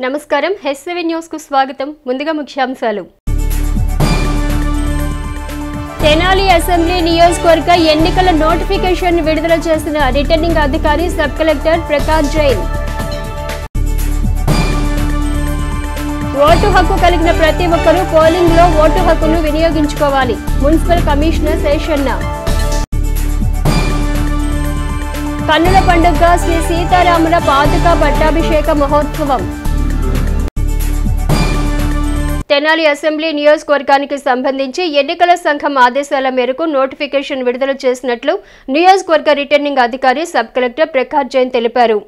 నమస్కారం హెస్7 న్యూస్ కు స్వాగతం. ముందుగా ముఖ్యాంశాలు. తెనాలి అసెంబ్లీ నియోజకవర్గ ఎన్నికల నోటిఫికేషన్ విడుదల చేసిన రిటర్నింగ్ అధికారి sub collector Prakash Jain. Vote హక్కు కలిగిన ప్రతి ఒక్కరూ పోలింగ్ లో ఓటు హక్కును వినియోగించుకోవాలి. Municipal commissioner Seshanna. కన్నుల పండుగ శ్రీ సీతారాముల పాదుక పట్టాభిషేక మహోత్సవం. తెనాలి అసెంబ్లీ నియోజకవర్గానికి సంబంధించి ఎన్నికల సంఘం ఆదేశాల మేరకు నోటిఫికేషన్ విడుదల చేసినట్లు నియోజకవర్గ రిటర్నింగ్ అధికారి సబ్ కలెక్టర్ ప్రకాష్ జైన్ తెలిపారు.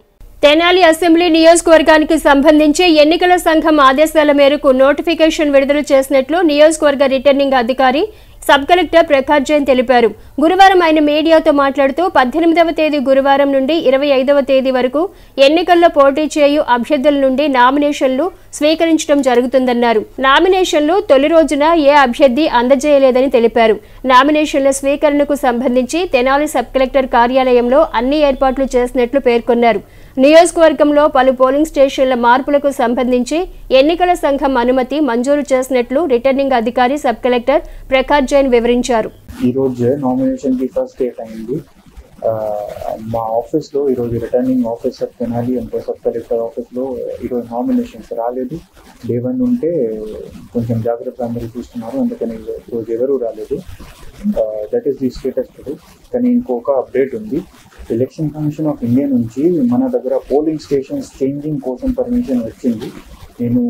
తెనాలి అసెంబ్లీ నియోజకవర్గానికి సంబంధించి ఎన్నికల సంఘం ఆదేశాల మేరకు నోటిఫికేషన్ విడుదల చేసినట్లు నియోజకవర్గ రిటర్నింగ్ అధికారి సబ్ కలెక్టర్ ప్రకాష్ జైన్ తెలిపారు. గురువారం ఆయన మీడియాతో మాట్లాడుతూ 18వ తేదీ గురువారం నుండి 25వ తేదీ వరకు ఎన్నికల్లో పోటీ చేయు అభ్యర్థుల నుండి నామినేషన్లు స్వీకరించడం జరుగుతుందన్నారు. నామినేషన్లు తొలి రోజున ఏ అభ్యర్థి అందజేయలేదని తెలిపారు. నామినేషన్ల స్వీకరణకు సంబంధించి తెనాలి సబ్ కలెక్టర్ కార్యాలయంలో అన్ని ఏర్పాట్లు చేసినట్లు పేర్కొన్నారు. నియోజకవర్గంలో పలు పోలింగ్ స్టేషన్ల మార్పులకు సంబంధించి ఎన్నికల సంఘం అనుమతి మంజూరు చేసినట్లు రిటర్నింగ్ అధికారి సబ్ కలెక్టర్ ప్రకాష్ జైన్ వివరించారు. ఈ రోజు నామినేషన్ కి ఫస్ట్ డేట్ అయింది. మా ఆఫీస్ లో ఈరోజు రిటర్నింగ్ ఆఫీసర్ తెనాలి అంటే సబ్ కలెక్టర్ ఆఫీస్ లో ఈరోజు నామినేషన్స్ రాలేదు. డే 1 ఉంటే కొంచెం జాగ్రత్త అందరూ చూస్తున్నారు, అందుకని ఈరోజు ఎవరు రాలేదు. That is the status today. కానీ ఇంకొక అప్డేట్ ఉంది. ఎలక్షన్ కమిషన్ ఆఫ్ ఇండియా నుంచి మన దగ్గర పోలింగ్ స్టేషన్స్ చేంజింగ్ కోసం పర్మిషన్ వచ్చింది. నేను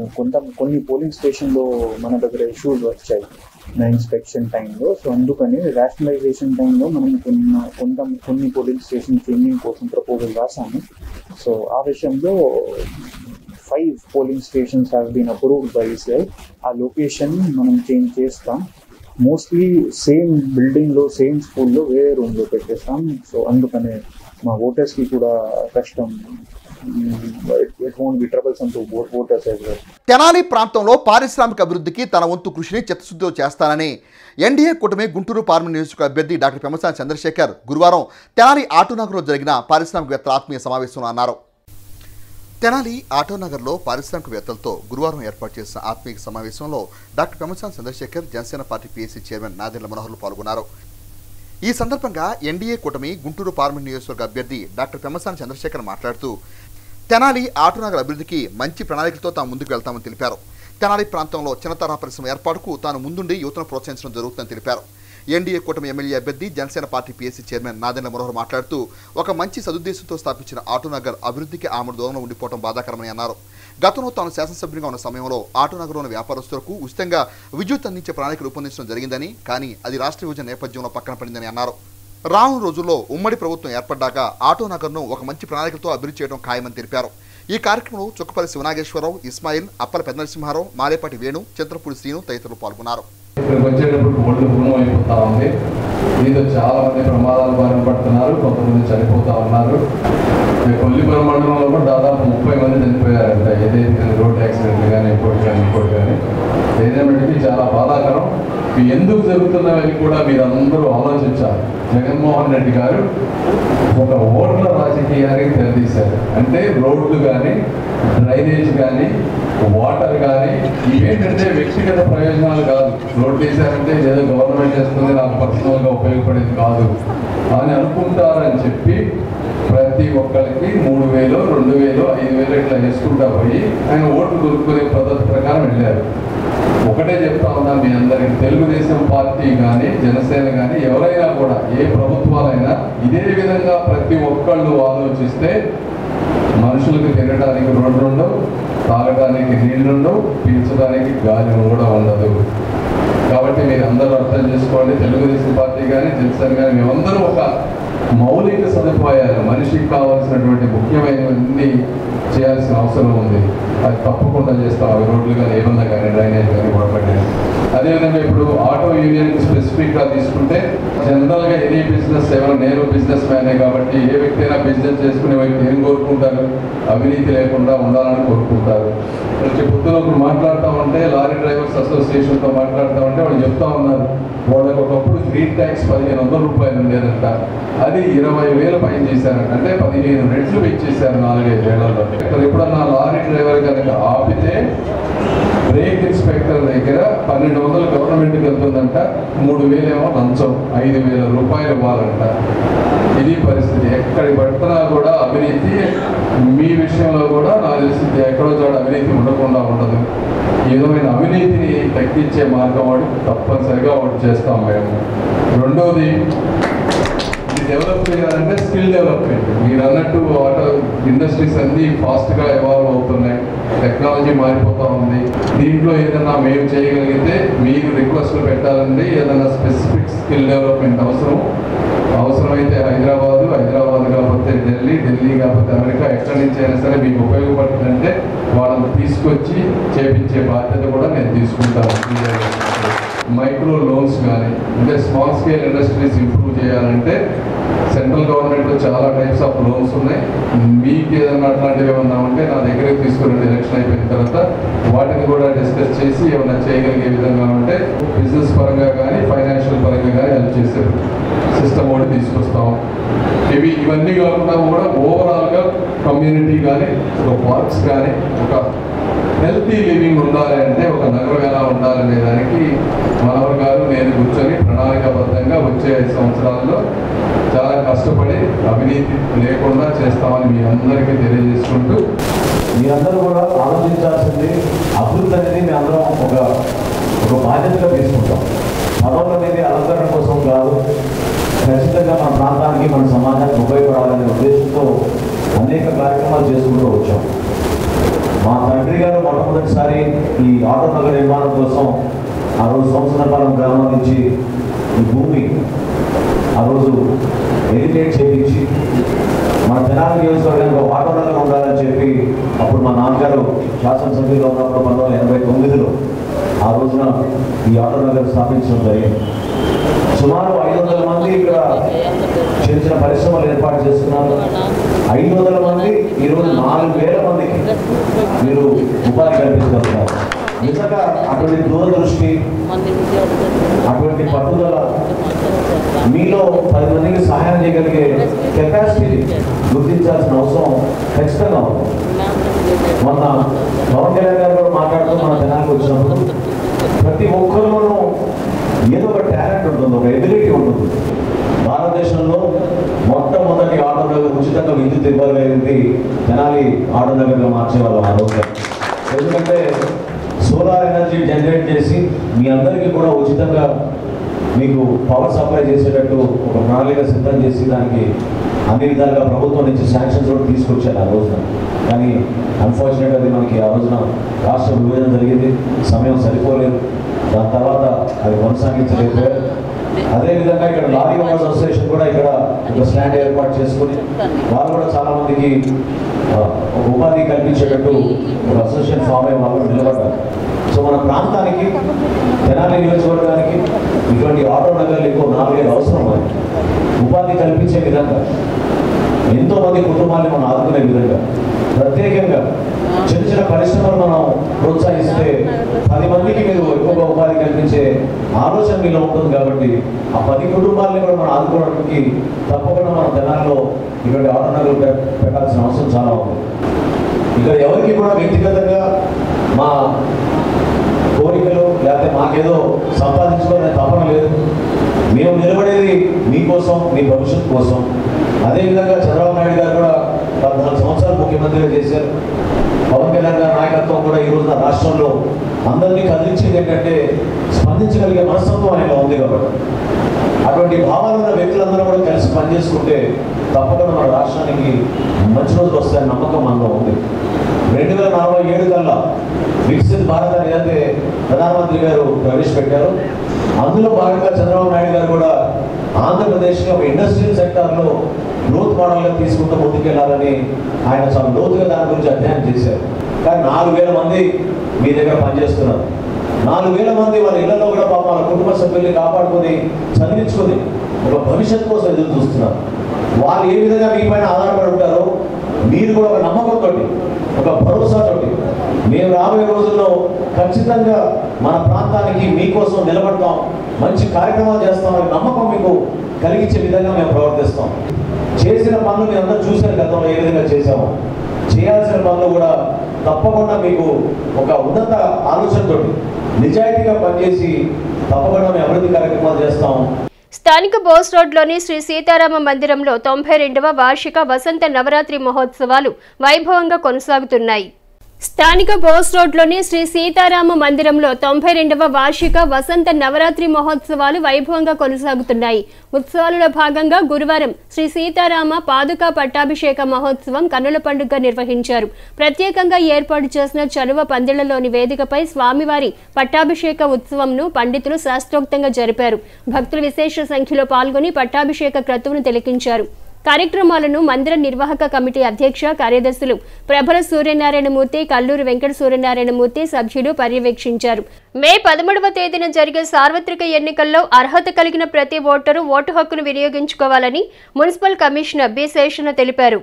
కొన్ని పోలింగ్ స్టేషన్లో మన దగ్గర ఇష్యూస్ వచ్చాయి నా ఇన్స్పెక్షన్ టైంలో. సో అందుకని రేషనలైజేషన్ టైంలో మనం కొన్ని పోలింగ్ స్టేషన్ చేంజింగ్ కోసం ప్రపోజల్ రాసాము. సో ఆ విషయంలో 5 polling stations have been approved by ICI. ఆ లొకేషన్ మనం చేంజ్ చేస్తాం. మోస్ట్లీ సేమ్ బిల్డింగ్లో సేమ్ స్కూల్లో వేరే రూమ్లో పెట్టేస్తాం. సో అందుకనే మా ఓటర్స్కి కూడా కష్టం. తెనాలి ప్రాంతంలో పారిశ్రామిక అభివృద్ధికి తన వంతు కృషిని చిత్తశుద్ధితో చేస్తానని ఎన్డీఏ కూటమి గుంటూరు పార్లమెంట్ నియోజకవర్గ అభ్యర్థి డాక్టర్ పెమ్మసాని చంద్రశేఖర్ గురువారం తెనాలి ఆటోనగర్లో జరిగిన పారిశ్రామికవేత్తల ఆత్మీయ సమావేశంలో అన్నారు. తెనాలి ఆటోనగర్లో పారిశ్రామికవేత్తలతో గురువారం ఏర్పాటు చేసిన ఆత్మీయ సమావేశంలో doctor Pemmasani Chandrasekhar Janasena party PSC chairman Nadendla మనోహర్లు పాల్గొన్నారు. ఈ సందర్భంగా ఎన్డీఏ కూటమి గుంటూరు పార్లమెంట్ నియోజకవర్గ అభ్యర్థి డాక్టర్ పెమ్మసాని చంద్రశేఖర్ మాట్లాడుతూ తెనాలి ఆటోనగర్ అభివృద్ధికి మంచి ప్రణాళికలతో తాము ముందుకు వెళ్తామని తెలిపారు. తెనాలి ప్రాంతంలో చిన్న తరహా పరిశ్రమ ఏర్పాటుకు తాను ముందుండి యువతను ప్రోత్సహించడం జరుగుతుందని తెలిపారు. ఎన్డీఏ కూటమి ఎమ్మెల్యే అభ్యర్థి Janasena party PSC chairman Nadendla Manohar మాట్లాడుతూ ఒక మంచి సదుద్దేశంతో స్థాపించిన ఆటోనగర్ అభివృద్ధికి ఆమె దూరంలో ఉండిపోవడం బాధాకరమని అన్నారు. గతంలో తాను శాసనసభ్యునిగా ఉన్న సమయంలో ఆటోనగర్లోని వ్యాపారస్తులకు ఉచితంగా విద్యుత్ అందించే ప్రణాళిక రూపొందించడం జరిగిందని, కానీ అది రాష్ట్ర విభజన నేపథ్యంలో పక్కన పడిందని అన్నారు. రానున్న రోజుల్లో ఉమ్మడి ప్రభుత్వం ఏర్పడ్డాక ఆటోనగర్ను ఒక మంచి ప్రణాళికతో అభివృద్ధి చేయడం ఖాయమని తెలిపారు. ఈ కార్యక్రమంలో చుక్కపల్లి శివనాగేశ్వరరావు, ఇస్మాయిల్, అప్పల పెద్దనరసింహారావు, మాలేపాటి వేణు, చింతలపూడి శ్రీను తదితరులు పాల్గొన్నారు. ఇక్కడికి వచ్చేటప్పుడు ఒళ్ళు పూర్ణం అయిపోతా ఉంది. దీంతో చాలా మంది ప్రమాదాలు బారిన పడుతున్నారు, కొంతమంది చనిపోతా ఉన్నారు. కొల్లిపురం మండలంలో కూడా దాదాపు 30 మంది చనిపోయారంట. ఏదైతే రోడ్ యాక్సిడెంట్లు కానీ ఇంకోటి కానీ ఏదేమిటికి చాలా బాధాకరం. ఎందుకు జరుగుతున్నవని కూడా మీరందరూ ఆలోచించాలి. జగన్మోహన్ రెడ్డి గారు ఒక ఓట్ల రాజకీయానికి తెరదీశారు. అంటే రోడ్లు కానీ, డ్రైనేజ్ కానీ, వాటర్ కానీ ఇవేంటంటే వ్యక్తిగత ప్రయోజనాలు కాదు. రోడ్లు వేసారంటే ఏదో గవర్నమెంట్ చేస్తుంది, నాకు పర్సనల్గా ఉపయోగపడేది కాదు అని అనుకుంటారని చెప్పి ప్రతి ఒక్కరికి 3,000, 2,000, 5,000 ఇట్లా వేసుకుంటా పోయి ఆయన ఓట్లు దొరుకునే పద్ధతి ప్రకారం వెళ్ళారు. ఒకటే చెప్తా ఉన్నాను మీ అందరికి, తెలుగుదేశం పార్టీ కానీ, జనసేన కానీ ఎవరైనా కూడా ఏ ప్రభుత్వాలైనా ఇదే విధంగా ప్రతి ఒక్కళ్ళు ఆలోచిస్తే మనుషులకు తినడానికి రోడ్లు ఉండవు, తాగడానికి నీళ్లు ఉండవు, పీల్చడానికి గాలి కూడా ఉండదు. కాబట్టి మీరు అందరూ అర్థం చేసుకోండి. తెలుగుదేశం పార్టీ కానీ, జనసేన కానీ మేమందరూ ఒక మౌలిక సదుపాయాలు మనిషికి కావాల్సినటువంటి ముఖ్యమైనవన్నీ చేయాల్సిన అవసరం ఉంది. అది తప్పకుండా చేస్తాం. అవి రోడ్లు కానీ, ఏమన్నా కానీ, డ్రైనేజ్ కానీ వాటర్. అదేవిధంగా ఇప్పుడు ఆటో యూనియన్కి స్పెసిఫిక్గా తీసుకుంటే జనరల్గా ఎనీ బిజినెస్, నేను బిజినెస్ మ్యానే కాబట్టి ఏ వ్యక్తి అయినా బిజినెస్ చేసుకునే వ్యక్తి ఏం కోరుకుంటారు? అవినీతి లేకుండా ఉండాలని కోరుకుంటారు. పొద్దున ఒకరు మాట్లాడుతూ ఉంటే లారీ డ్రైవర్స్ అసోసియేషన్తో మాట్లాడుతూ ఉంటే వాళ్ళు చెప్తా ఉన్నారు, వాళ్ళకి ఒకప్పుడు గ్రీన్ ట్యాక్స్ 1,500 రూపాయలు ఉండేదంట, అది 20,000 పైన చేశారంట. అంటే 15 రెట్లు పెంచేశారు 4-5 ఏళ్లలో. ఎప్పుడన్నా లారీ డ్రైవర్ కనుక ఆ దగ్గర 1200 గవర్నమెంట్కి వెళ్తుందంట, 3000 ఏమో లంచం, 5000 రూపాయలు ఇవ్వాలంట. ఇది పరిస్థితి. ఎక్కడి పడుతున్నా కూడా అవినీతి. మీ విషయంలో కూడా నాకు తెలిసి ఎక్కడో చోట అవినీతి ఉండకుండా ఉండదు. ఈ విధమైన అవినీతిని తగ్గించే మార్గం వాడు తప్పనిసరిగా ఒకటి చేస్తాం మేము. రెండోది, ఇది డెవలప్ చేయాలంటే స్కిల్ డెవలప్మెంట్. మీరు అన్నట్టు వాటర్ ఇండస్ట్రీస్ అన్నీ ఫాస్ట్గా ఎవాల్వ్ అవుతున్నాయి, టెక్నాలజీ మారిపోతూ ఉంది. దీంట్లో ఏదైనా మేము చేయగలిగితే మీరు రిక్వెస్ట్లు పెట్టాలండి. ఏదైనా స్పెసిఫిక్ స్కిల్ డెవలప్మెంట్ అవసరమైతే హైదరాబాద్ కాకపోతే ఢిల్లీ కాకపోతే అమెరికా, ఎక్కడి నుంచి అయినా సరే మీకు ఉపయోగపడుతుందంటే వాళ్ళని తీసుకొచ్చి చేపించే బాధ్యత కూడా నేను తీసుకుంటాను. మైక్రో లోన్స్ కానీ, అంటే స్మాల్ స్కేల్ ఇండస్ట్రీస్ ఇంప్రూవ్ చేయాలంటే సెంట్రల్ గవర్నమెంట్లో చాలా టైప్స్ ఆఫ్ లోన్స్ ఉన్నాయి. మీకు ఏదైనా అట్లాంటివి ఏమన్నా ఉంటే నా దగ్గరికి తీసుకురండి. ఎలక్షన్ అయిపోయిన తర్వాత వాటిని కూడా డిస్కస్ చేసి ఏమైనా చేయగలిగే విధంగా ఉంటే బిజినెస్ పరంగా కానీ ఫైనాన్షియల్ పరంగా కానీ హెల్ప్ చేసే సిస్టమ్ ఒకటి తీసుకొస్తాం. ఇవన్నీ కాకుండా కూడా ఓవరాల్గా కమ్యూనిటీ కానీ, ఒక పార్క్స్ కానీ, ఒక హెల్తీ లివింగ్ ఉండాలి అంటే ఒక నగరం ఎలా ఉండాలనే దానికి మనవర్ గారు నేను కూర్చొని ప్రణాళికాబద్ధంగా వచ్చే 5 సంవత్సరాల్లో చాలా కష్టపడి అవినీతి లేకుండా చేస్తామని మీ అందరికీ తెలియజేసుకుంటూ, మీరందరూ కూడా ఆలోచించాల్సింది అభివృద్ధి అనేది మీ అందరం ఒక బాధ్యతగా తీసుకుంటాం. పదవులు అనేది అలంకరణ కోసం కాదు, ఖచ్చితంగా మన ప్రాంతానికి మన సమాజానికి ఉపయోగపడాలనే ఉద్దేశంతో అనేక కార్యక్రమాలు చేసుకుంటూ వచ్చాం. మా తండ్రి గారు మొట్టమొదటిసారి ఈ ఆటో నగర్ నిర్మాణం కోసం ఆ రోజు సంవత్సరపాలెం గ్రామం నుంచి ఈ భూమి ఆ రోజు ఎలిమినేట్ చేయించి మన తెనాలి నియోజకవర్గంలో ఆటో నగర్ ఉండాలని చెప్పి అప్పుడు మా నాన్నగారు శాసనసభ్యులుగా ఉన్నప్పుడు 1989లో ఆ రోజున ఈ ఆటో నగర్ స్థాపించడం జరిగింది. సుమారు 500 మంది ఇక్కడ చిన్న చిన్న పరిశ్రమలు ఏర్పాటు చేస్తున్నారు. 500 మంది ఈరోజు 4000 మందికి మీరు ఉపాధి కల్పిస్తున్నారు. నిజంగా అటువంటి దూరదృష్టి, అటువంటి పట్టుదల, మీలో 10 మందికి సహాయం చేయగలిగే కెపాసిటీ గుర్తించాల్సిన అవసరం ఖచ్చితంగా ఉంది. మొన్న పవన్ కళ్యాణ్ గారు కూడా మాట్లాడుతూ మన తెనాలికి వచ్చినప్పుడు ప్రతి ఒక్కరిలోనూ ఏదో ఒక టాలెంట్ ఉంటుంది, ఒక ఎబిలిటీ ఉంటుంది. భారతదేశంలో మొట్టమొదటి ఆటో నగర్ ఉచితంగా విద్యుత్ ఇవ్వగలిగింది తెనాలి ఆటో నగర్గా మార్చేవాళ్ళం ఆ రోజు. ఎందుకంటే సోలార్ ఎనర్జీ జనరేట్ చేసి మీ అందరికీ కూడా ఉచితంగా మీకు పవర్ సప్లై చేసేటట్టు ఒక ప్రణాళిక సిద్ధం చేసి దానికి అన్ని విధాలుగా ప్రభుత్వం నుంచి శాంక్షన్స్ కూడా తీసుకొచ్చారు ఆ రోజున. కానీ అన్ఫార్చునేట్ అది మనకి ఆ రోజున రాష్ట్ర విభజన జరిగింది, సమయం సరిపోలేదు. దాని తర్వాత అది కొనసాగించలేకపోయారు. అదేవిధంగా ఇక్కడ లారీ ఓనర్స్ అసోసియేషన్ కూడా ఇక్కడ ఒక స్టాండ్ ఏర్పాటు చేసుకుని వాళ్ళు కూడా చాలా మందికి ఉపాధి కల్పించేటట్టు ఒక అసోసియేషన్ ఫామ్ అయ్యే వాళ్ళు నిలబడ్డారు. సో మన ప్రాంతానికి, తెనాలి నియోజకవర్గానికి ఇటువంటి ఆటో నగర్లు ఎక్కువ 4 అవసరం. అది ఉపాధి కల్పించే విధంగా, ఎంతోమంది కుటుంబాన్ని మనం ఆదుకునే విధంగా, ప్రత్యేకంగా చిన్న చిన్న పరిశ్రమలు మనం ప్రోత్సహిస్తే 10 మందికి మీరు ఎక్కువగా ఉపాధి కల్పించే ఆలోచన మీలో ఉంటుంది. కాబట్టి ఆ 10 కుటుంబాలని కూడా మనం ఆదుకోవడానికి తప్పకుండా మన తెనాలిలో ఇటువంటి ఆటో నగర్లు పెట్టాల్సిన అవసరం చాలా ఉంది. ఇక్కడ ఎవరికి కూడా వ్యక్తిగతంగా మా కోరికలు లేకపోతే మాకేదో సంపాదించుకోవాలనే తపన లేదు. మేము నిలబడేది మీకోసం, మీ భవిష్యత్తు కోసం. అదేవిధంగా చంద్రబాబు నాయుడు గారు కూడా 14 సంవత్సరాలు ముఖ్యమంత్రిగా చేశారు. పవన్ కళ్యాణ్ గారి నాయకత్వం కూడా ఈ రోజున రాష్ట్రంలో అందరినీ కదిలించేది ఏంటంటే స్పందించగలిగే మనస్తత్వం ఆయనలో ఉంది. కాబట్టి అటువంటి భావాలు ఉన్న వ్యక్తులందరూ కూడా కలిసి పనిచేసుకుంటే తప్పకుండా మన రాష్ట్రానికి మంచి రోజులు వస్తాయని నమ్మకం మనలో ఉంది. 2047 కల్లా వికసిత్ భారత్ అని ఏదైతే ప్రధానమంత్రి గారు ప్రవేశపెట్టారో అందులో భాగంగా చంద్రబాబు నాయుడు గారు కూడా ఆంధ్రప్రదేశ్లో ఒక ఇండస్ట్రియల్ సెక్టార్లో గ్రోత్ మోడల్గా తీసుకుంటూ ముందుకెళ్లాలని ఆయన చాలా లోతుగా దాని గురించి అధ్యయనం చేశారు. కానీ 4000 మంది మీ దగ్గర పనిచేస్తున్నారు. 4000 మంది వాళ్ళ ఇళ్లలో కూడా పాపం వాళ్ళ కుటుంబ సభ్యుల్ని కాపాడుకొని చదివించుకొని ఒక భవిష్యత్తు కోసం ఎదురు చూస్తున్నారు. వాళ్ళు ఏ విధంగా మీ పైన ఆధారపడి ఉంటారో మీరు కూడా ఒక నమ్మకంతో, ఒక భరోసాతో మేము రాబోయే రోజుల్లో ఖచ్చితంగా మన ప్రాంతానికి మీకోసం నిలబడతాం, మంచి కార్యక్రమాలు చేస్తామని నమ్మకం మీకు కలిగించే విధంగా మేము ప్రవర్తిస్తాం. చేసిన పనులు మీరు అందరూ చూశారు గతంలో ఏ విధంగా చేశామో. చేయాల్సిన పనులు కూడా తప్పకుండా మీకు ఒక ఉన్నత ఆలోచనతో నిజాయితీగా పనిచేసి తప్పకుండా మేము అభివృద్ధి కార్యక్రమాలు చేస్తాం. స్థానిక బోస్ రోడ్లోని శ్రీ సీతారామ మందిరంలో 92వ వార్షిక వసంత నవరాత్రి మహోత్సవాలు వైభవంగా కొనసాగుతున్నాయి. స్థానిక బోస్ రోడ్లోని శ్రీ సీతారామ మందిరంలో 92వ వార్షిక వసంత నవరాత్రి మహోత్సవాలు వైభవంగా కొనసాగుతున్నాయి. ఉత్సవాలలో భాగంగా గురువారం శ్రీ సీతారామ పాదుకా పట్టాభిషేక మహోత్సవం కన్నుల పండుగ నిర్వహించారు. ప్రత్యేకంగా ఏర్పాటు చేసిన చలువ పందిళ్లలోని వేదికపై స్వామివారి పట్టాభిషేక ఉత్సవంను పండితులు శాస్త్రోక్తంగా జరిపారు. భక్తులు విశేష సంఖ్యలో పాల్గొని పట్టాభిషేక క్రతువును తిలకించారు. కార్యక్రమాలను మందిర నిర్వాహక కమిటీ అధ్యక్ష కార్యదర్శులు ప్రభల సూర్యనారాయణమూర్తి, కల్లూరు వెంకట సూర్యనారాయణమూర్తి సభ్యులు పర్యవేక్షించారు. మే 13వ తేదీన జరిగే సార్వత్రిక ఎన్నికల్లో అర్హత కలిగిన ప్రతి ఓటరు ఓటు హక్కును వినియోగించుకోవాలని మున్సిపల్ కమిషనర్ బి శేషన్న తెలిపారు.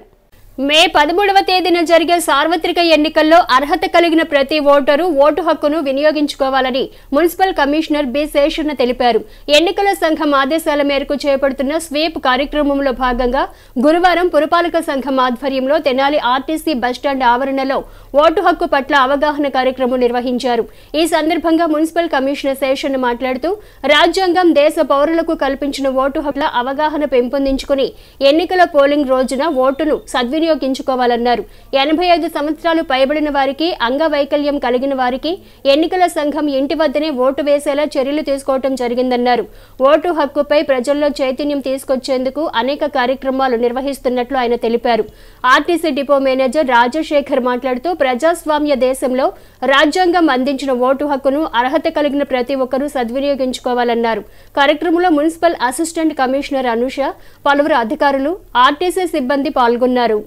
మే 13వ తేదీన జరిగే సార్వత్రిక ఎన్నికల్లో అర్హత కలిగిన ప్రతి ఓటరు ఓటు హక్కును వినియోగించుకోవాలని మున్సిపల్ కమిషనర్ బి శేషన్న తెలిపారు. ఎన్నికల సంఘం ఆదేశాల మేరకు చేపడుతున్న స్వీప్ కార్యక్రమంలో భాగంగా గురువారం పురపాలక సంఘం ఆధ్వర్యంలో తెనాలి ఆర్టీసీ బస్టాండ్ ఆవరణలో ఓటు హక్కు పట్ల అవగాహన కార్యక్రమం నిర్వహించారు. ఈ సందర్భంగా మున్సిపల్ కమిషనర్ శేషన్న మాట్లాడుతూ రాజ్యాంగం దేశ పౌరులకు కల్పించిన ఓటు హక్కుల అవగాహన పెంపొందించుకుని ఎన్నికల పోలింగ్ రోజున ఓటును వినియోగించుకోవాలన్నారు. 85 సంవత్సరాలు పైబడిన వారికి, అంగవైకల్యం కలిగిన వారికి ఎన్నికల సంఘం ఇంటి వద్దనే ఓటు వేసేలా చర్యలు తీసుకోవడం జరిగిందన్నారు. ఓటు హక్కుపై ప్రజల్లో చైతన్యం తీసుకొచ్చేందుకు అనేక కార్యక్రమాలు నిర్వహిస్తున్నట్లు ఆయన తెలిపారు. ఆర్టీసీ డిపో మేనేజర్ రాజశేఖర్ మాట్లాడుతూ ప్రజాస్వామ్య దేశంలో రాజ్యాంగం అందించిన ఓటు హక్కును అర్హత కలిగిన ప్రతి ఒక్కరూ సద్వినియోగించుకోవాలన్నారు. కార్యక్రమంలో మున్సిపల్ అసిస్టెంట్ కమిషనర్ అనుష, పలువురు అధికారులు, ఆర్టీసీ సిబ్బంది పాల్గొన్నారు.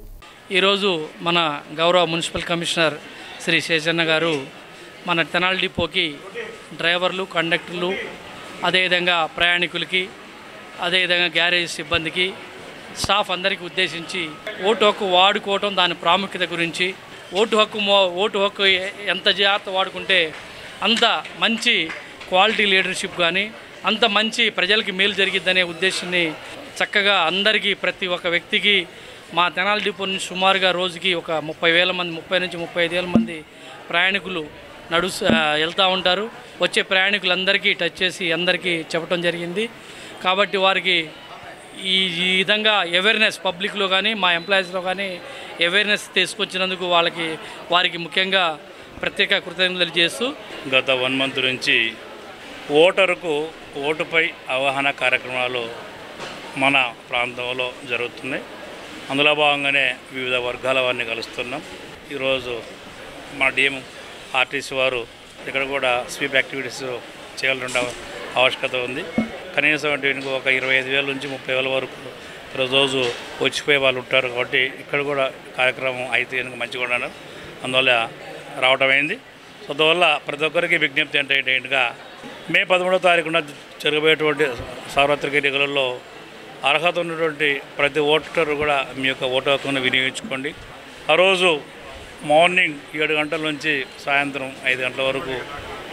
ఈరోజు మన గౌరవ మున్సిపల్ కమిషనర్ శ్రీ శేషన్న గారు మన తెనాలి డిపోకి డ్రైవర్లు, కండక్టర్లు, అదేవిధంగా ప్రయాణికులకి, అదేవిధంగా గ్యారేజ్ సిబ్బందికి, స్టాఫ్ అందరికీ ఉద్దేశించి ఓటు హక్కు వాడుకోవటం, దాని ప్రాముఖ్యత గురించి, ఓటు హక్కు ఎంత జాగ్రత్త వాడుకుంటే అంత మంచి క్వాలిటీ లీడర్షిప్ కానీ అంత మంచి ప్రజలకి మేలు జరిగిద్దనే ఉద్దేశాన్ని చక్కగా అందరికీ ప్రతి ఒక్క వ్యక్తికి మా తెనాలి డిపో నుంచి సుమారుగా రోజుకి ఒక 30,000 మంది, 30 నుంచి 35,000 మంది ప్రయాణికులు వెళ్తూ ఉంటారు. వచ్చే ప్రయాణికులందరికీ టచ్ చేసి అందరికీ చెప్పడం జరిగింది. కాబట్టి వారికి ఈ విధంగా అవేర్నెస్ పబ్లిక్లో కానీ మా ఎంప్లాయీస్లో కానీ అవేర్నెస్ తీసుకొచ్చినందుకు వారికి ముఖ్యంగా ప్రత్యేక కృతజ్ఞతలు చేస్తూ గత 1 month నుంచి ఓటరుకు ఓటుపై అవగాహన కార్యక్రమాలు మన ప్రాంతంలో జరుగుతున్నాయి. అందులో భాగంగానే వివిధ వర్గాల వారిని కలుస్తున్నాం. ఈరోజు మా డిఎం ఆర్టీసీ వారు ఇక్కడ కూడా స్వీప్ యాక్టివిటీస్ చేయాల్సిన ఆవశ్యకత ఉంది. కనీసం ఒక 25,000 నుంచి 30,000 వరకు రోజు వచ్చిపోయే వాళ్ళు ఉంటారు. కాబట్టి ఇక్కడ కూడా కార్యక్రమం అయితే మంచిగా ఉన్నారు. అందువల్ల రావటం అయింది. సో అందువల్ల ప్రతి ఒక్కరికి విజ్ఞప్తి ఏంటంటే మే 13వ తారీఖున జరగబోయేటువంటి సార్వత్రిక ఎన్నికలలో అర్హత ఉన్నటువంటి ప్రతి ఓటరు కూడా మీ యొక్క ఓటు హక్కును వినియోగించుకోండి. ఆ రోజు మార్నింగ్ 7 గంటల నుంచి సాయంత్రం 5 గంటల వరకు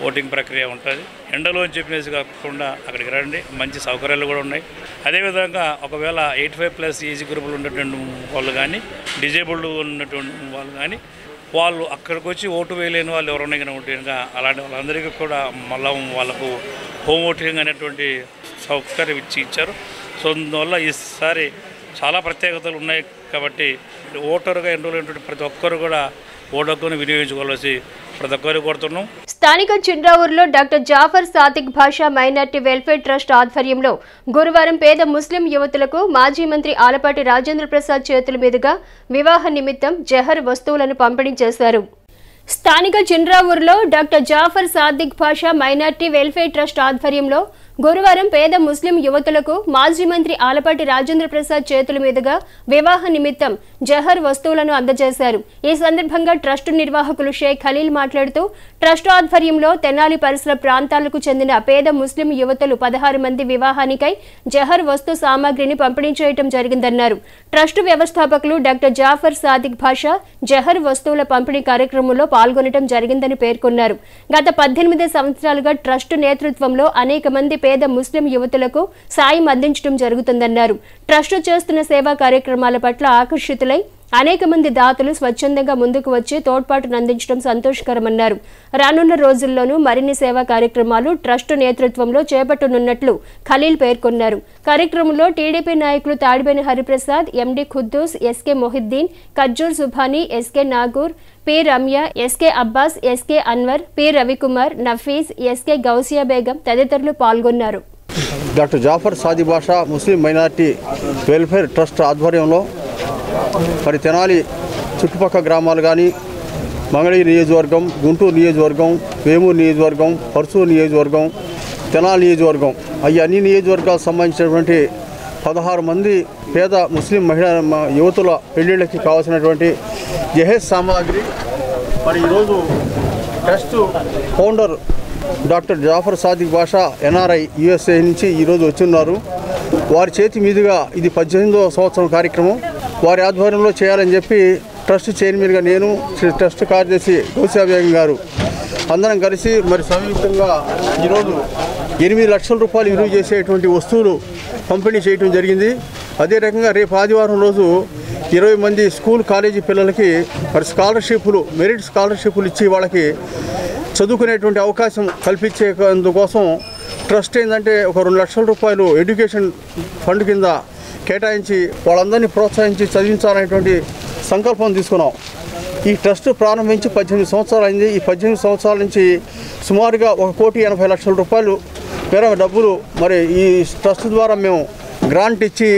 ఓటింగ్ ప్రక్రియ ఉంటుంది. ఎండలో చెప్పినేసి కాకుండా అక్కడికి రండి. మంచి సౌకర్యాలు కూడా ఉన్నాయి. అదేవిధంగా ఒకవేళ 85+ ఏజ్ గ్రూపులు ఉన్నటువంటి వాళ్ళు కానీ, డిజేబుల్డ్ ఉన్నటువంటి వాళ్ళు కానీ, వాళ్ళు అక్కడికి వచ్చి ఓటు వేయలేని వాళ్ళు ఎవరైనా ఉంటే అలాంటి వాళ్ళందరికీ కూడా మళ్ళీ వాళ్ళకు హోమ్ ఓటింగ్ అనేటువంటి సౌకర్యం ఇచ్చారు. సో అందువల్ల ఈసారి చాలా ప్రత్యేకతలు ఉన్నాయి. కాబట్టి ఓటరుగా ఎన్రోల్ ప్రతి ఒక్కరు కూడా ఓటు హక్కును వినియోగించుకోవాల్సి ప్రతి ఒక్కరు కోరుతున్నాం. స్థానిక చిండ్రావూరులో డాక్టర్ జాఫర్ సాదిక్ భాషా మైనార్టీ వెల్ఫేర్ ట్రస్ట్ ఆధ్వర్యంలో గురువారం పేద ముస్లిం యువతులకు మాజీ మంత్రి ఆలపాటి రాజేంద్ర ప్రసాద్ చేతుల మీదుగా వివాహ నిమిత్తం జహర్ వస్తువులను పంపిణీ చేశారు. స్థానిక చిండ్రావూరులో డాక్టర్ జాఫర్ సాదిక్ భాషా మైనార్టీ వెల్ఫేర్ ట్రస్ట్ ఆధ్వర్యంలో గురువారం పేద ముస్లిం యువతులకు మాజీ మంత్రి ఆలపాటి రాజేంద్ర ప్రసాద్ చేతుల మీదుగా వివాహ నిమిత్తం జహర్ వస్తువులను అందజేశారు. ఈ సందర్భంగా ట్రస్ట్ నిర్వాహకులు షేక్ ఖలీల్ మాట్లాడుతూ ట్రస్ట్ ఆధ్వర్యంలో తెనాలి పరిసర ప్రాంతాలకు చెందిన పేద ముస్లిం యువతులు 16 మంది వివాహానికై జహర్ వస్తు సామాగ్రిని పంపిణీ చేయడం జరిగిందన్నారు. ట్రస్ట్ వ్యవస్థాపకులు డాక్టర్ జాఫర్ సాదిక్ భాషా జహర్ వస్తువుల పంపిణీ కార్యక్రమంలో పాల్గొనడం జరిగిందని పేర్కొన్నారు. గత 18 సంవత్సరాలుగా ట్రస్ట్ నేతృత్వంలో అనేక మంది పేద ముస్లిం యువతులకు సాయం అందించడం జరుగుతుందన్నారు. ట్రస్ట్ చేస్తున్న సేవా కార్యక్రమాల పట్ల ఆకర్షితులై అనేక మంది దాతలు స్వచ్ఛందంగా ముందుకు వచ్చి తోడ్పాటును అందించడం సంతోషకరమన్నారు. రానున్న రోజుల్లోనూ మరిన్ని సేవా కార్యక్రమాలు ట్రస్టు నేతృత్వంలో చేపట్టనున్నట్లు ఖలీల్ పేర్కొన్నారు. కార్యక్రమంలో టీడీపీ నాయకులు Tadibeni Hariprasad, MD Khuddus, SK Mohiddin, Kajjur Subhani, SK Nagur, P Ramya, SK Abbas, SK Anwar, P Ravikumar, Nafees, SK Gousia Begum తదితరులు పాల్గొన్నారు. Doctor Jafar Sadi Basha Muslim minority welfare trust ఆధ్వర్యంలో మరి తెనాలి చుట్టుపక్కల గ్రామాలు కానీ మంగళగిరి నియోజకవర్గం, గుంటూరు నియోజకవర్గం, వేమూరు నియోజకవర్గం, పర్సూరు నియోజకవర్గం, తెనాలి నియోజకవర్గం అన్ని నియోజకవర్గాలకు సంబంధించినటువంటి 16 మంది పేద ముస్లిం యువతుల పెళ్లిళ్ళకి కావాల్సినటువంటి జహేజ్ సామాగ్రి మరి ఈరోజు trust founder doctor Jafar Sadiq Basha NRI USA నుంచి ఈరోజు వచ్చున్నారు. వారి చేతి మీదుగా ఇది 18వ సంవత్సరం కార్యక్రమం. వారి ఆధ్వర్యంలో చేయాలని చెప్పి ట్రస్ట్ చైర్మన్గా నేను, ట్రస్ట్ కార్యదర్శి గౌసియా బేగం గారు అందరం కలిసి మరి సంయుక్తంగా ఈరోజు 8 లక్షల రూపాయలు విలువ చేసేటువంటి వస్తువులు పంపిణీ చేయడం జరిగింది. అదే రకంగా రేపు ఆదివారం రోజు 20 మంది స్కూల్ కాలేజీ పిల్లలకి మరి స్కాలర్షిప్లు, మెరిట్ స్కాలర్షిప్లు ఇచ్చి వాళ్ళకి చదువుకునేటువంటి అవకాశం కల్పించేందుకోసం ట్రస్ట్ ఏంటంటే ఒక 2 లక్షల రూపాయలు ఎడ్యుకేషన్ ఫండ్ కింద కేటాయించి వాళ్ళందరినీ ప్రోత్సహించి చదివించాలనేటువంటి సంకల్పం తీసుకున్నాం. ఈ ట్రస్ట్ ప్రారంభించి 18 సంవత్సరాలు అయింది. ఈ 18 సంవత్సరాల నుంచి సుమారుగా 1,80,00,000 రూపాయలు మేర డబ్బులు మరి ఈ ట్రస్ట్ ద్వారా మేము గ్రాంట్ ఇచ్చి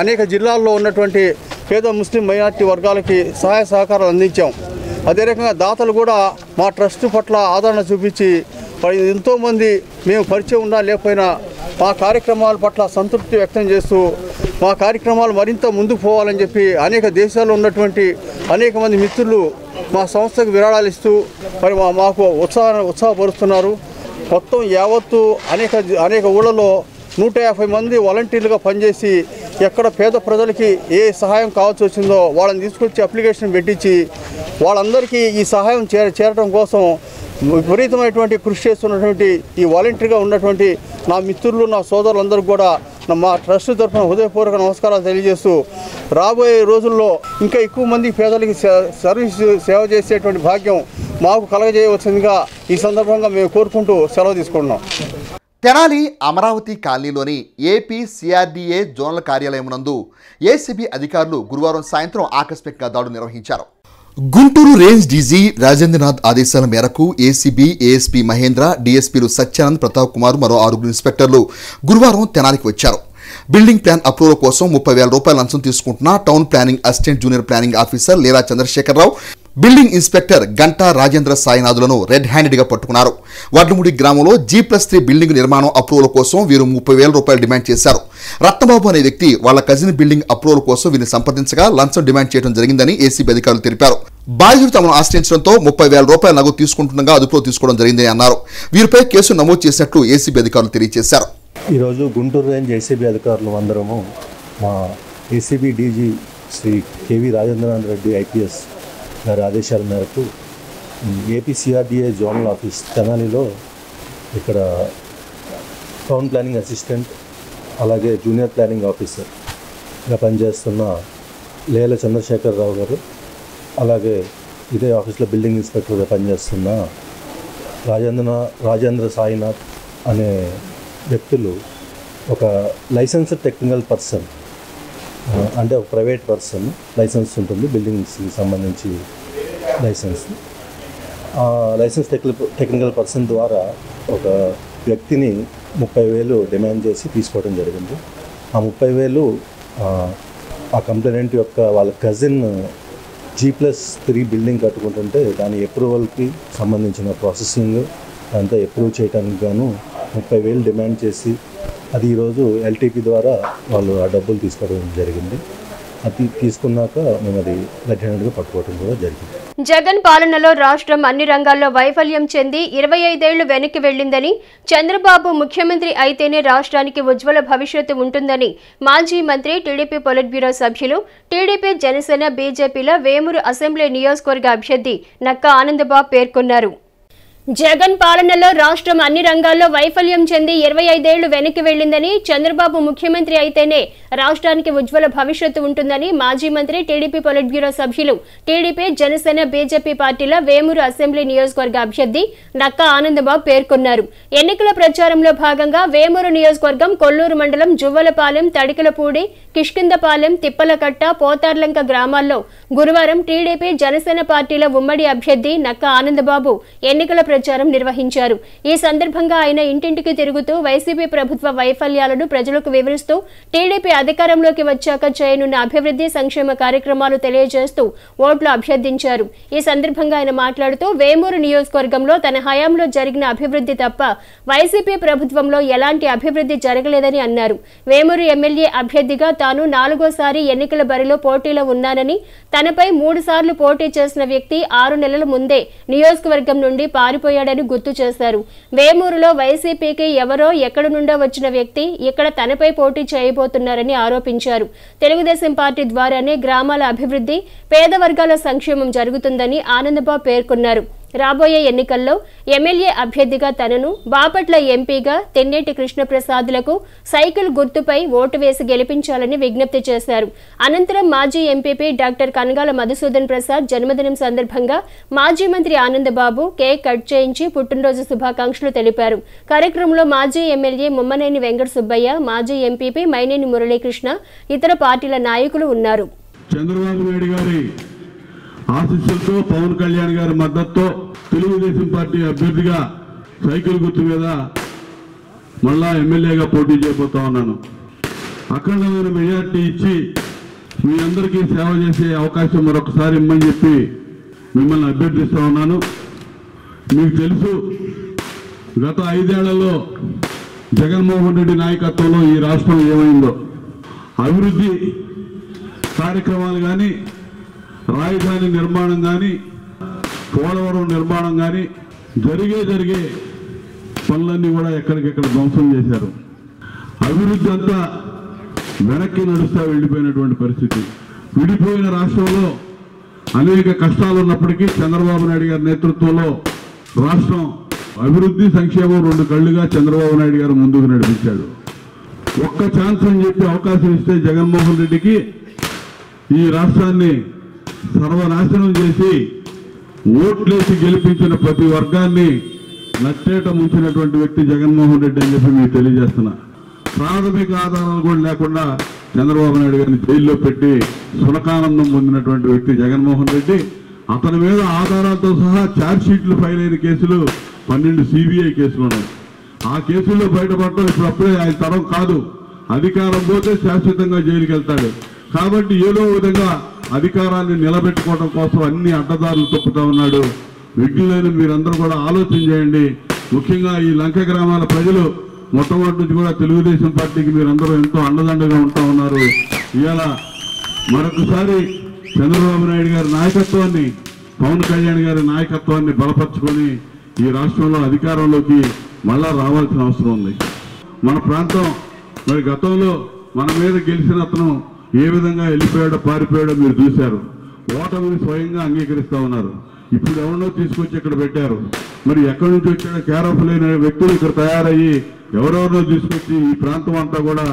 అనేక జిల్లాల్లో ఉన్నటువంటి పేద ముస్లిం మైనార్టీ వర్గాలకి సహాయ సహకారాలు అందించాం. అదే రకంగా దాతలు కూడా మా ట్రస్ట్ పట్ల ఆదరణ చూపించి ఎంతోమంది మేము పరిచయం ఉన్నా లేకపోయినా మా కార్యక్రమాల పట్ల సంతృప్తి వ్యక్తం చేస్తూ మా కార్యక్రమాలు మరింత ముందుకు పోవాలని చెప్పి అనేక దేశాల్లో ఉన్నటువంటి అనేక మంది మిత్రులు మా సంస్థకు విరాళాలు ఇస్తూ మరి మాకు ఉత్సాహపరుస్తున్నారు. మొత్తం యావత్తు అనేక ఊళ్ళలో 150 మంది వాలంటీర్లుగా పనిచేసి ఎక్కడ పేద ప్రజలకి ఏ సహాయం కావాల్సి వచ్చిందో వాళ్ళని తీసుకొచ్చి అప్లికేషన్ పెట్టించి వాళ్ళందరికీ ఈ సహాయం చేరడం కోసం విపరీతమైనటువంటి కృషి చేస్తున్నటువంటి ఈ వాలంటీర్గా ఉన్నటువంటి నా మిత్రులు, నా సోదరులందరూ కూడా మా ట్రస్ట్ తరఫున హృదయపూర్వక నమస్కారాలు తెలియజేస్తూ రాబోయే రోజుల్లో ఇంకా ఎక్కువ మంది పేదలకి సేవ చేసేటువంటి భాగ్యం మాకు కలగజేయవలసిందిగా ఈ సందర్భంగా మేము కోరుకుంటూ సెలవు తీసుకుంటున్నాం. తెనాలి అమరావతి కాలనీలోని ఏపీ సిఆర్డీఏ జోనల్ కార్యాలయం నందు ఏసీబీ అధికారులు గురువారం సాయంత్రం ఆకస్మికంగా దాడులు నిర్వహించారు. గుంటూరు రేంజ్ డీజీ రాజేంద్రనాథ్ ఆదేశాల మేరకు ఏసీబీ, ఏఎస్పీ మహేంద్ర, డీఎస్పీలు సత్యానంద్, ప్రతాప్ కుమార్, మరో 6 ఇన్స్పెక్టర్లు గురువారం తెనాలికి వచ్చారు. బిల్డింగ్ ప్లాన్ అప్రూవల్ కోసం 30,000 రూపాయల లంచం తీసుకుంటున్న town planning assistant junior planning officer Leela Chandrasekhararao, building inspector Ganta Rajendra సాయినాథులను రెడ్ హ్యాండెడ్గా పట్టుకున్నారు. వడ్లముడి గ్రామంలో G+3 బిల్డింగ్ నిర్మాణం అప్రూవల్ కోసం వీరు 30,000 రూపాయలు డిమాండ్ చేశారు. రత్నబాబు అనే వ్యక్తి వాళ్ళ కజిన్ బిల్డింగ్ అప్రూవల్ కోసం వీరిని సంప్రదించగా లంచం డిమాండ్ చేయడం జరిగిందని ఏసీబీ అధికారులు తెలిపారు. బాధితులు తమను ఆశ్రయించడంతో 30,000 రూపాయల నగదు తీసుకుంటుండగా అదుపులో తీసుకోవడం జరిగిందని అన్నారు. వీరిపై కేసు నమోదు చేసినట్లు ఏసీబీ అధికారులు తెలియజేశారు. ఈరోజు గుంటూరు రేంజ్ ఏసీబీ అధికారులు అందరము మా ACB DG Shri KV Rajendranath Reddy IPS గారి ఆదేశాల మేరకు ఏపీ సిఆర్డీఏ జోనల్ ఆఫీస్ తెనాలిలో ఇక్కడ టౌన్ ప్లానింగ్ అసిస్టెంట్ అలాగే జూనియర్ ప్లానింగ్ ఆఫీసర్గా పనిచేస్తున్న లీలా చంద్రశేఖరరావు గారు, అలాగే ఇదే ఆఫీస్లో బిల్డింగ్ ఇన్స్పెక్టర్గా పనిచేస్తున్న రాజేంద్ర సాయినాథ్ అనే వ్యక్తులు ఒక లైసెన్స్డ్ టెక్నికల్ పర్సన్, అంటే ఒక ప్రైవేట్ పర్సన్ లైసెన్స్ ఉంటుంది బిల్డింగ్స్కి సంబంధించి లైసెన్స్ టెక్నికల్ పర్సన్ ద్వారా ఒక వ్యక్తిని 30,000 డిమాండ్ చేసి తీసుకోవడం జరిగింది. ఆ 30,000 ఆ కంప్లైనెంట్ యొక్క వాళ్ళ కజిన్ G+3 బిల్డింగ్ కట్టుకుంటుంటే దాని అప్రూవల్కి సంబంధించిన ప్రాసెసింగ్ అంతా అప్రూవ్ చేయడానికి గాను 30,000 డిమాండ్ చేసి అది ఈరోజు ఎల్టీపీ ద్వారా వాళ్ళు ఆ డబ్బులు తీసుకోవడం జరిగింది. అది తీసుకున్నాక మేము అది రెడ్ హ్యాండెడ్గా పట్టుకోవడం కూడా జరిగింది. జగన్ పాలనలో రాష్ట్రం అన్ని రంగాల్లో వైఫల్యం చెంది 25 ఏళ్లు వెనక్కి వెళ్లిందని, చంద్రబాబు ముఖ్యమంత్రి అయితేనే రాష్ట్రానికి ఉజ్వల భవిష్యత్తు ఉంటుందని మాజీ మంత్రి, టీడీపీ పొలిట్ బ్యూరో సభ్యులు, టీడీపీ, జనసేన, బీజేపీల వేమూరు అసెంబ్లీ నియోజకవర్గ అభ్యర్థి నక్కా ఆనందబాబు పేర్కొన్నారు. జగన్ పాలనలో రాష్ట్రం అన్ని రంగాల్లో వైఫల్యం చెంది 25 ఏళ్లు వెనక్కి వెళ్లిందని, చంద్రబాబు ముఖ్యమంత్రి అయితేనే రాష్ట్రానికి ఉజ్వల భవిష్యత్తు ఉంటుందని మాజీ మంత్రి, టీడీపీ పొలిట్ బ్యూరో సభ్యులు, టీడీపీ, జనసేన, బీజేపీ పార్టీల వేమూరు అసెంబ్లీ నియోజకవర్గ అభ్యర్థి నక్కా ఆనందబాబు పేర్కొన్నారు. ఎన్నికల ప్రచారంలో భాగంగా వేమూరు నియోజకవర్గం కొల్లూరు మండలం జువ్వలపాలెం, తడికలపూడి, కిష్కిందపాలెం, తిప్పలకట్ట, పోతార్లంక గ్రామాల్లో గురువారం టీడీపీ, జనసేన పార్టీల ఉమ్మడి అభ్యర్థి నక్కా ఆనందబాబు ఎన్నికల ప్రచారం నిర్వహించారు. ఈ సందర్భంగా ఆయన ఇంటింటికి తిరుగుతూ వైసీపీ ప్రభుత్వ వైఫల్యాలను ప్రజలకు వివరిస్తూ టీడీపీ అధికారంలోకి వచ్చాక చేయనున్న అభివృద్ధి, సంక్షేమ కార్యక్రమాలు తెలియజేస్తూ ఓట్లు అభ్యర్థించారు. ఈ సందర్భంగా ఆయన మాట్లాడుతూ వేమూరు నియోజకవర్గంలో తన హయాంలో జరిగిన అభివృద్ధి తప్ప వైసీపీ ప్రభుత్వంలో ఎలాంటి అభివృద్ధి జరగలేదని అన్నారు. వేమూరు ఎమ్మెల్యే అభ్యర్థిగా తాను 4వసారి ఎన్నికల బరిలో పోటీలో ఉన్నానని, తనపై 3 సార్లు పోటీ చేసిన వ్యక్తి 6 నెలల ముందే నియోజకవర్గం నుండి పారిపోయాడని గుర్తు చేశారు. వేమూరులో వైసీపీకి ఎవరో ఎక్కడి నుండో వచ్చిన వ్యక్తి ఇక్కడ తనపై పోటీ చేయబోతున్నారని ఆరోపించారు. తెలుగుదేశం పార్టీ ద్వారానే గ్రామాల అభివృద్ధి, పేద వర్గాల సంక్షేమం జరుగుతుందని ఆనందబాబు పేర్కొన్నారు. రాబోయే ఎన్నికల్లో ఎమ్మెల్యే అభ్యర్థిగా తనను, బాపట్ల ఎంపీగా తెన్నేటి కృష్ణప్రసాద్లకు సైకిల్ గుర్తుపై ఓటు వేసి గెలిపించాలని విజ్ఞప్తి చేశారు. అనంతరం మాజీ ఎంపీపీ డాక్టర్ కనగాల మధుసూదన్ ప్రసాద్ జన్మదినం సందర్భంగా మాజీ మంత్రి ఆనందబాబు కేక్ కట్ చేయించి పుట్టినరోజు శుభాకాంక్షలు తెలిపారు. కార్యక్రమంలో మాజీ ఎమ్మెల్యే ముమ్మనేని వెంకట సుబ్బయ్య, మాజీ ఎంపీపీ మైనేని మురళీకృష్ణ, ఇతర పార్టీల నాయకులు ఉన్నారు. చంద్రబాబు నాయుడు గారి ఆశీస్సులతో, పవన్ కళ్యాణ్ గారి మద్దతుతో తెలుగుదేశం పార్టీ అభ్యర్థిగా సైకిల్ గుర్తు మీద మళ్ళా ఎమ్మెల్యేగా పోటీ చేయబోతా ఉన్నాను. అఖండమైన మెజార్టీ ఇచ్చి మీ అందరికీ సేవ చేసే అవకాశం మరొకసారి ఇమ్మని చెప్పి మిమ్మల్ని అభ్యర్థిస్తా ఉన్నాను. మీకు తెలుసు, గత 5 ఏళ్లలో జగన్మోహన్ రెడ్డి నాయకత్వంలో ఈ రాష్ట్రం ఏమైందో. అభివృద్ధి కార్యక్రమాలు కానీ, రాజధాని నిర్మాణం కానీ, పోలవరం నిర్మాణం కానీ, జరిగే పనులన్నీ కూడా ఎక్కడికెక్కడ ధ్వంసం చేశారు. అభివృద్ధి అంతా వెనక్కి నడుస్తూ వెళ్ళిపోయినటువంటి పరిస్థితి. విడిపోయిన రాష్ట్రంలో అనేక కష్టాలు ఉన్నప్పటికీ చంద్రబాబు నాయుడు గారి నేతృత్వంలో రాష్ట్రం అభివృద్ధి, సంక్షేమం 2 కళ్ళుగా చంద్రబాబు నాయుడు గారు ముందుకు నడిపించాడు. ఒక్క ఛాన్స్ అని చెప్పి అవకాశం ఇస్తే జగన్మోహన్ రెడ్డికి ఈ రాష్ట్రాన్ని సర్వనాశనం చేసి ఓట్లేసి గెలిపించిన ప్రతి వర్గాన్ని నచ్చేట ముంచినటువంటి వ్యక్తి జగన్మోహన్ రెడ్డి అని చెప్పి మీకు తెలియజేస్తున్నా. ప్రాథమిక ఆధారాలు కూడా లేకుండా చంద్రబాబు నాయుడు గారిని జైల్లో పెట్టి సునకానందం పొందినటువంటి వ్యక్తి జగన్మోహన్ రెడ్డి. అతని మీద ఆధారాలతో సహా ఛార్జ్షీట్లు ఫైల్ అయిన కేసులు 12 CBI కేసులు ఉన్నాయి. ఆ కేసుల్లో బయటపడటం ఇప్పుడప్పుడే ఆయన తరం కాదు. అధికారం పోతే శాశ్వతంగా జైలుకి వెళ్తాడు. కాబట్టి ఏదో విధంగా అధికారాన్ని నిలబెట్టుకోవడం కోసం అన్ని అడ్డదారులు తొక్కుతా ఉన్నాడు. విజ్ఞులైన మీరందరూ కూడా ఆలోచన చేయండి. ముఖ్యంగా ఈ లంక గ్రామాల ప్రజలు మొట్టమొదటి నుంచి కూడా తెలుగుదేశం పార్టీకి మీరందరూ ఎంతో అండదండగా ఉంటా ఉన్నారు. ఇవాళ మరొకసారి చంద్రబాబు నాయుడు గారి నాయకత్వాన్ని, పవన్ కళ్యాణ్ గారి నాయకత్వాన్ని బలపరుచుకొని ఈ రాష్ట్రంలో అధికారంలోకి మళ్ళా రావాల్సిన అవసరం ఉంది. మన ప్రాంతం మరి గతంలో మన మీద గెలిచిన అతను ఏ విధంగా వెళ్ళిపోయాడో, పారిపోయాడో మీరు చూశారు. ఓటమిని స్వయంగా అంగీకరిస్తూ ఉన్నారు. ఇప్పుడు ఎవరినో తీసుకొచ్చి ఇక్కడ పెట్టారు. మరి ఎక్కడి నుంచి వచ్చాడో కేరాఫ్ లేని వ్యక్తులు ఇక్కడ తయారయ్యి ఎవరెవరినో తీసుకొచ్చి ఈ ప్రాంతం అంతా కూడా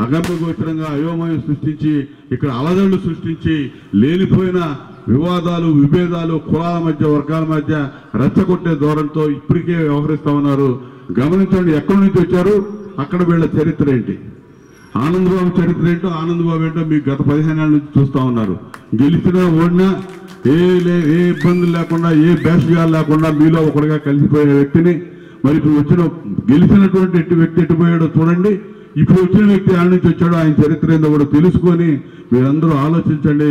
అగమ్యగోచరంగా అయోమయం సృష్టించి, ఇక్కడ అలజడులు సృష్టించి, లేనిపోయిన వివాదాలు, విభేదాలు, కులాల మధ్య, వర్గాల మధ్య రెచ్చగొట్టే ధోరణితో ఇప్పటికే వ్యవహరిస్తూ ఉన్నారు. గమనించండి, ఎక్కడి నుంచి వచ్చారు, అక్కడ వీళ్ళ చరిత్ర ఏంటి, ఆనందబాబు చరిత్ర ఏంటో, ఆనందబాబు ఏంటో మీకు గత 15 ఏళ్ళ నుంచి చూస్తూ ఉన్నారు. గెలిచినా ఓడినా ఏ ఇబ్బందులు లేకుండా, ఏ భేషగాలు లేకుండా మీలో ఒకటిగా కలిసిపోయే వ్యక్తిని మరి ఇప్పుడు గెలిచినటువంటి వ్యక్తి ఎట్టుపోయాడో చూడండి. ఇప్పుడు వచ్చిన వ్యక్తి ఆడ నుంచి వచ్చాడో ఆయన చరిత్ర ఏందో కూడా తెలుసుకొని మీరందరూ ఆలోచించండి.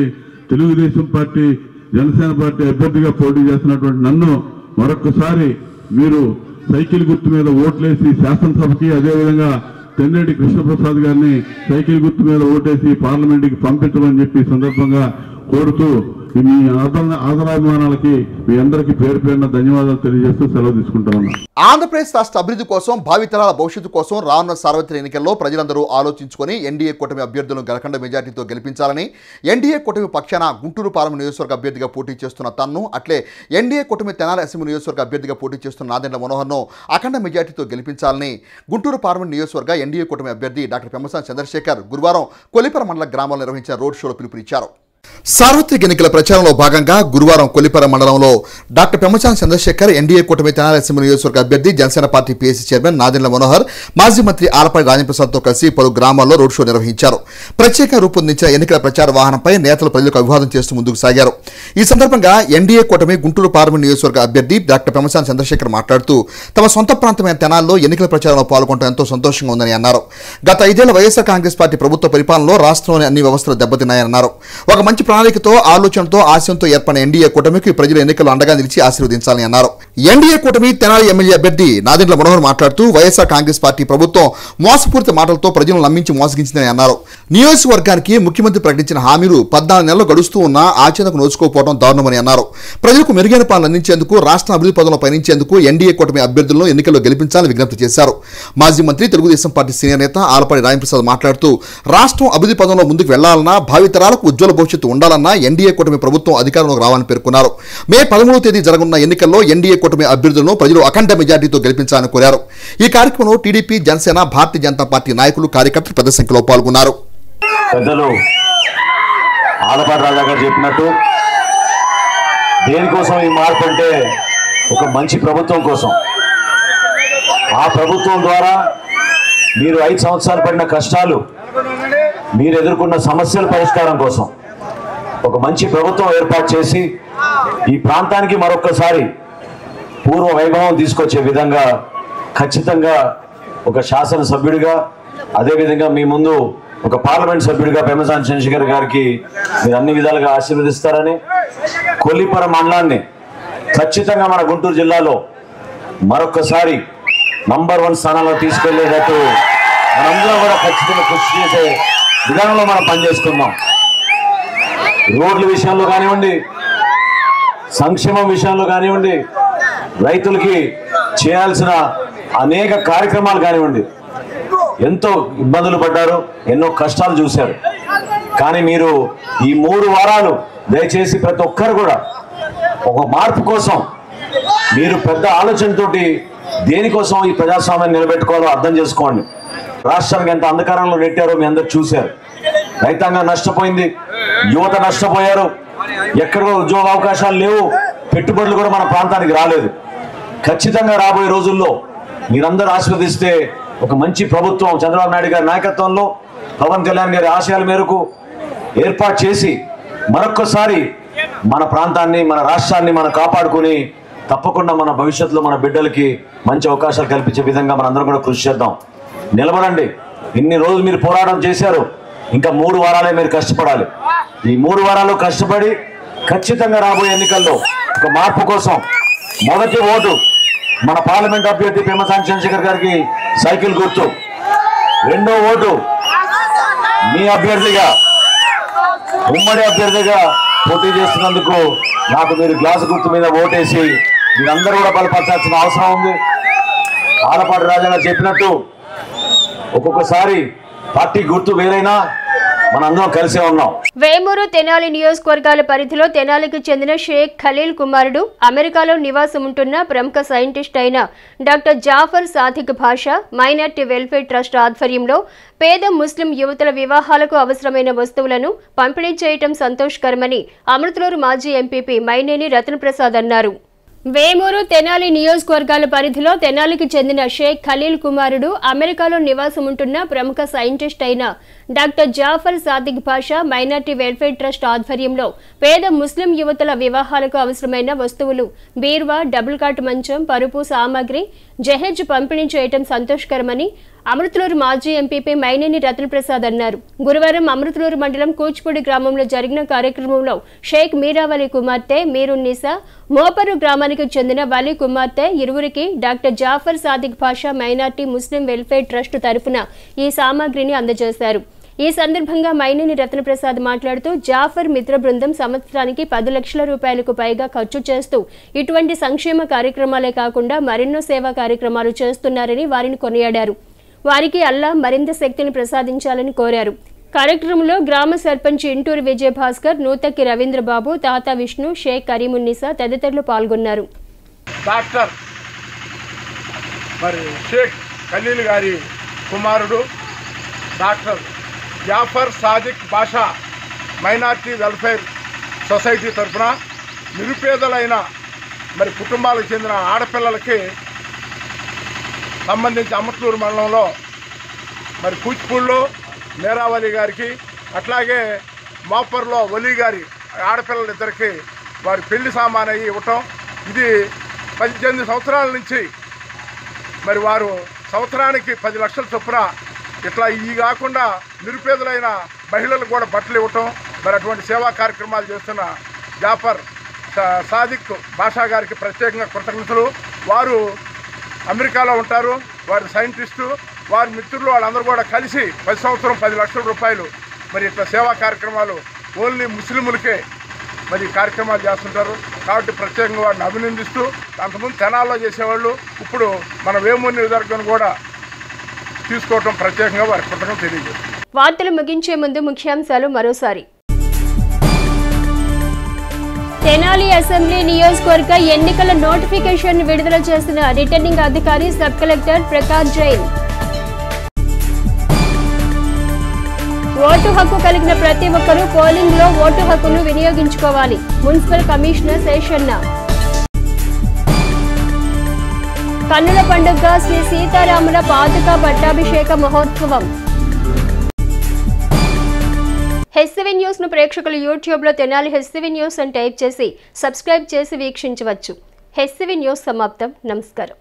తెలుగుదేశం పార్టీ, జనసేన పార్టీ అభ్యర్థిగా పోటీ చేస్తున్నటువంటి నన్ను మరొకసారి మీరు సైకిల్ గుర్తు మీద ఓట్లేసి శాసనసభకి, అదేవిధంగా తెన్నేటి కృష్ణప్రసాద్ గారిని సైకిల్ గుర్తు మీద ఓటేసి పార్లమెంట్కి పంపించమని చెప్పి సందర్భంగా కోరుతూ మీ ఆదరాభిమానాలకి మీ అందరికీ పేరు పేరున ధన్యవాదాలు తెలియజేస్తూ సెలవు తీసుకుంటా ఉన్నా. ఆంధ్రప్రదేశ్ రాష్ట్ర అభివృద్ధి కోసం భావితరాల భవిష్యత్తు కోసం రానున్న సార్వత్రిక ఎన్నికల్లో ప్రజలందరూ ఆలోచించుకొని ఎన్డీఏ కూటమి అభ్యర్థులను గెలకండ మెజార్టీతో గెలిపించాలని ఎన్డీఏ కూటమి పక్షాన గుంటూరు పార్లమెంట్ నియోజకవర్గ అభ్యర్థిగా పోటీ చేస్తున్న తన్ను అట్లే ఎన్డీఏ కూటమి తెనాలి అసెంబ్లీ నియోజకవర్గ అభ్యర్థిగా పోటీ చేస్తున్న నాదెండ్ల మనోహర్ను అఖండ మెజార్టీతో గెలిపించాలని గుంటూరు పార్లమెంట్ నియోజకవర్గ ఎన్డీఏ కూటమి అభ్యర్థి డాక్టర్ పెమ్మసాని చంద్రశేఖర్ గురువారం కొల్లిపర మండల గ్రామంలో నిర్వహించిన రోడ్ షోలో పిలుపునిచ్చారు. సార్వత్రిక ఎన్నికల ప్రచారంలో భాగంగా గురువారం కొల్లిపర మండలంలో డాక్టర్ పెమ్మసాని చంద్రశేఖర్ ఎన్డీఏ కూటమి తెనాలి అసెంబ్లీ నియోజకవర్గ అభ్యర్థి Janasena party PSC chairman Nadendla Manohar మాజీ మంత్రి ఆలపాటి రాజప్రసాద్తో కలిసి పలు గ్రామాల్లో రోడ్ షో నిర్వహించారు. ప్రత్యేకంగా రూపొందించిన ఎన్నికల ప్రచార వాహనంపై నేతలు ప్రజలకు అభివాదం చేస్తూ ముందుకు సాగారు. ఈ సందర్భంగా ఎన్డీఏ కూటమి గుంటూరు పార్లమెంట్ నియోజకవర్గ అభ్యర్థి డాక్టర్ పెమ్మసాని చంద్రశేఖర్ మాట్లాడుతూ తమ సొంత ప్రాంతమైన తెనాల్లో ఎన్నికల ప్రచారంలో పాల్గొనడం ఎంతో సంతోషంగా ఉందని అన్నారు. గత 5 ఏళ్ల వైఎస్ఆర్ కాంగ్రెస్ పార్టీ ప్రభుత్వ పరిపాలనలో రాష్ట్రంలోని అన్ని వ్యవస్థలు దెబ్బతిన్నాయన్నారు. ఒక మంచి ప్రణాళికతో ఆలోచనతో ఆశయంతో ఏర్పడిన ఎన్డీఏ కూటమికి ప్రజలు ఎన్నికల్లో అండగా నిలిచి ఆశీర్వదించాలని అన్నారు. ఎన్డీఏ కూటమి తెనాలి ఎమ్మెల్యే అభ్యర్థి నాదెండ్ల మనోహర్ మాట్లాడుతూ వైఎస్ఆర్ కాంగ్రెస్ పార్టీ ప్రభుత్వం మోసపూరిత మాటలతో ప్రజలను నమ్మించి మోసగించిందని అన్నారు. నియోజకవర్గానికి ముఖ్యమంత్రి ప్రకటించిన హామీలు 14 నెలలు గడుస్తూ ఉన్నా ఆచరణకు నోచుకోకపోవడం దారుణమని అన్నారు. ప్రజలకు మెరుగైన పాలన అందించేందుకు రాష్ట్ర అభివృద్ధి పదంలో పయనించేందుకు ఎన్డీఏ కూటమి అభ్యర్థులను ఎన్నికల్లో గెలిపించాలని విజ్ఞప్తి చేశారు. మాజీ మంత్రి తెలుగుదేశం పార్టీ సీనియర్ నేత ఆలపాటి రాజప్రసాద్ మాట్లాడుతూ రాష్ట్రం అభివృద్ధి పదంలో ముందుకు వెళ్లాలన్నా భావితరాలకు ఉజ్వల భవిష్యత్తు ఉండాలన్నా ఎన్డీఏ కూటమి ప్రభుత్వం అధికారంలోకి రావాలని పేర్కొన్నారు. మే 13వ తేదీ జరగనున్న ఎన్నికల్లో ఎన్డీఏ కూటమి అభ్యర్థులను ప్రజలు అఖండ మెజార్టీతో గెలిపించాలని కోరారు. ఈ కార్యక్రమంలో టీడీపీ, జనసేన, భారతీయ జనతా పార్టీ నాయకులు, కార్యకర్తలు పెద్ద సంఖ్యలో పాల్గొన్నారు. పెద్దలు ఆలపాటి రాజా గారు చెప్పినట్టు దేనికోసం ఈ మార్పు అంటే ఒక మంచి ప్రభుత్వం కోసం. ఆ ప్రభుత్వం ద్వారా మీరు 5 సంవత్సరాలు పడిన కష్టాలు, మీరు ఎదుర్కొన్న సమస్యల పరిష్కారం కోసం ఒక మంచి ప్రభుత్వం ఏర్పాటు చేసి ఈ ప్రాంతానికి మరొకసారి పూర్వ వైభవం తీసుకొచ్చే విధంగా ఖచ్చితంగా ఒక శాసనసభ్యుడిగా, అదేవిధంగా మీ ముందు ఒక పార్లమెంట్ సభ్యుడిగా పెమ్మసాని చంద్రశేఖర్ గారికి మీరు అన్ని విధాలుగా ఆశీర్వదిస్తారని, కొల్లిపర మండలాన్ని ఖచ్చితంగా మన గుంటూరు జిల్లాలో మరొకసారి నంబర్ 1 స్థానంలో తీసుకెళ్లేటట్టు మనందరం కూడా ఖచ్చితంగా కృషి చేసే విధానంలో మనం పనిచేసుకుందాం. రోడ్ల విషయంలో కానివ్వండి, సంక్షేమం విషయంలో కానివ్వండి, రైతులకి చేయాల్సిన అనేక కార్యక్రమాలు కానివ్వండి, ఎంతో ఇబ్బందులు పడ్డారు, ఎన్నో కష్టాలు చూశారు. కానీ మీరు ఈ 3 వారాలు దయచేసి ప్రతి ఒక్కరు కూడా ఒక మార్పు కోసం మీరు పెద్ద ఆలోచనతోటి దేనికోసం ఈ ప్రజాస్వామ్యాన్ని నిలబెట్టుకోవాలో అర్థం చేసుకోండి. రాష్ట్రానికి ఎంత అంధకారంలో నెట్టారో మీ అందరు చూశారు. రైతాంగం నష్టపోయింది, యువత నష్టపోయారు, ఎక్కడో ఉద్యోగ అవకాశాలు లేవు, పెట్టుబడులు కూడా మన ప్రాంతానికి రాలేదు. ఖచ్చితంగా రాబోయే రోజుల్లో మీరందరూ ఆశీర్వదిస్తే ఒక మంచి ప్రభుత్వం చంద్రబాబు నాయుడు గారి నాయకత్వంలో పవన్ కళ్యాణ్ గారి ఆశయాల మేరకు ఏర్పాటు చేసి మరొక్కసారి మన ప్రాంతాన్ని, మన రాష్ట్రాన్ని మనం కాపాడుకుని తప్పకుండా మన భవిష్యత్తులో మన బిడ్డలకి మంచి అవకాశాలు కల్పించే విధంగా మనందరం కూడా కృషి చేద్దాం. నిలబడండి. ఇన్ని రోజులు మీరు పోరాటం చేశారు, ఇంకా 3 వారాలే మీరు కష్టపడాలి. ఈ 3 వారాలు కష్టపడి ఖచ్చితంగా రాబోయే ఎన్నికల్లో ఒక మార్పు కోసం మొదటి ఓటు మన పార్లమెంట్ అభ్యర్థి పెమ్మసాని చంద్రశేఖర్ గారికి సైకిల్ గుర్తు, రెండో ఓటు మీ అభ్యర్థిగా, ఉమ్మడి అభ్యర్థిగా పోటీ చేస్తున్నందుకు నాకు మీరు గ్లాసు గుర్తు మీద ఓటేసి మీరందరూ కూడా బలపరచాల్సిన అవసరం ఉంది. ఆలపాటి రాజా గారు చెప్పినట్టు ఒక్కొక్కసారి పార్టీ గుర్తు వేరైనా మనందరం కలిసే ఉన్నాం. వేమూరు తెనాలి నియోజకవర్గాల పరిధిలో తెనాలికి చెందిన షేక్ ఖలీల్ కుమారుడు అమెరికాలో నివాసం ఉంటున్న ప్రముఖ సైంటిస్ట్ అయిన డాక్టర్ జాఫర్ సాదిక్ భాషా మైనార్టీ వెల్ఫేర్ ట్రస్ట్ ఆధ్వర్యంలో పేద ముస్లిం యువతుల వివాహాలకు అవసరమైన వస్తువులను పంపిణీ చేయటం సంతోషకరమని అమృతలూరు మాజీ ఎంపీపీ మైనేని రతనప్రసాద్ అన్నారు. వేమూరు తెనాలి నియోజకవర్గాల పరిధిలో తెనాలికి చెందిన షేక్ ఖలీల్ కుమారుడు అమెరికాలో నివాసం ఉంటున్న ప్రముఖ సైంటిస్ట్ అయిన డాక్టర్ జాఫర్ సాదిక్ భాషా మైనార్టీ వెల్ఫేర్ ట్రస్ట్ ఆధ్వర్యంలో పేద ముస్లిం యువతుల వివాహాలకు అవసరమైన వస్తువులు బీర్వా, డబుల్ కాట్ మంచం, పరుపు సామాగ్రి, జహేజ్ పంపిణీ చేయటం సంతోషకరమని అమృతలూరు మాజీ ఎంపీపీ మైనేని రతనప్రసాద్ అన్నారు. గురువారం అమృతలూరు మండలం కూచిపూడి గ్రామంలో జరిగిన కార్యక్రమంలో షేక్ మీరావలి కుమార్తె మీరున్నిసా, మోపరు గ్రామానికి చెందిన వలి కుమార్తె ఇరువురికి డాక్టర్ జాఫర్ సాదిక్ భాషా మైనార్టీ ముస్లిం వెల్ఫేర్ ట్రస్ట్ తరఫున ఈ సామాగ్రిని అందజేశారు. ఈ సందర్భంగా మైనేని రత్నప్రసాద్ మాట్లాడుతూ జాఫర్ మిత్ర బృందం సంవత్సరానికి 10 లక్షల రూపాయలకు పైగా ఖర్చు చేస్తూ ఇటువంటి సంక్షేమ కార్యక్రమాలే కాకుండా మరెన్నో సేవా కార్యక్రమాలు చేస్తున్నారని వారిని కొనియాడారు. వారికి అల్లా మరింత శక్తిని ప్రసాదించాలని కోరారు. కార్యక్రమంలో గ్రామ సర్పంచ్ ఇంటూరు విజయభాస్కర్, నూతక్కి రవీంద్రబాబు, తాత విష్ణు, షేక్ కరీమున్నిసా తదితరులు పాల్గొన్నారు. డాక్టర్ మరి షేక్ ఖలీల్ గారి కుమారుడు డాక్టర్ జాఫర్ సాదిక్ బాషా మైనార్టీ వెల్ఫేర్ సొసైటీ తరఫున నిరుపేదలైన మరి కుటుంబాలకు చెందిన ఆడపిల్లలకి సంబంధించి అమట్లూరు మండలంలో మరి కూచిపూడిలో మేరావలి గారికి అట్లాగే మోపర్లో ఒలి గారి ఆడపిల్లలిద్దరికి వారి పెళ్లి సామాన్ అయ్యి ఇవ్వటం. ఇది 18 సంవత్సరాల నుంచి మరి వారు సంవత్సరానికి 10 లక్షల చొప్పున ఇట్లా ఇవి కాకుండా నిరుపేదలైన మహిళలకు కూడా బట్టలు ఇవ్వటం. మరి అటువంటి సేవా కార్యక్రమాలు చేస్తున్న జాఫర్ సాదిక్ బాషా గారికి ప్రత్యేకంగా కృతజ్ఞతలు. వారు అమెరికాలో ఉంటారు, వారి సైంటిస్టు, వారి మిత్రులు వాళ్ళందరూ కూడా కలిసి 10 సంవత్సరం 10 లక్షల రూపాయలు మరి ఇట్లా సేవా కార్యక్రమాలు ఓన్లీ ముస్లింలకే మరి కార్యక్రమాలు చేస్తుంటారు. కాబట్టి ప్రత్యేకంగా వారిని అభినందిస్తూ, అంతకుముందు తెనాల్లో చేసేవాళ్ళు ఇప్పుడు మన వేమూరు నియోజకవర్గం కూడా తీసుకోవటం ప్రత్యేకంగా వారి కృతజ్ఞతలు తెలియజేస్తారు. వార్తలు ముగించే ముందు ముఖ్యాంశాలు మరోసారి. తెనాలి అసెంబ్లీ నియోజకవర్గ ఎన్నికల నోటిఫికేషన్ విడుదల చేసిన రిటర్నింగ్ అధికారి sub collector Prakash Jain. Vote హక్కు కలిగిన ప్రతి ఒక్కరూ పోలింగ్ లో ఓటు హక్కును వినియోగించుకోవాలి. Municipal commissioner Seshanna. కన్నుల పండుగ శ్రీ సీతారాముల పాదుక పట్టాభిషేక మహోత్సవం. హెచ్సివి న్యూస్ ను ప్రేక్షకులు యూట్యూబ్ లో తెనాలి హెచ్సివి న్యూస్ అని టైప్ చేసి సబ్స్క్రైబ్ చేసి వీక్షించవచ్చు. హెచ్సివి న్యూస్ సమాప్తం. నమస్కారం.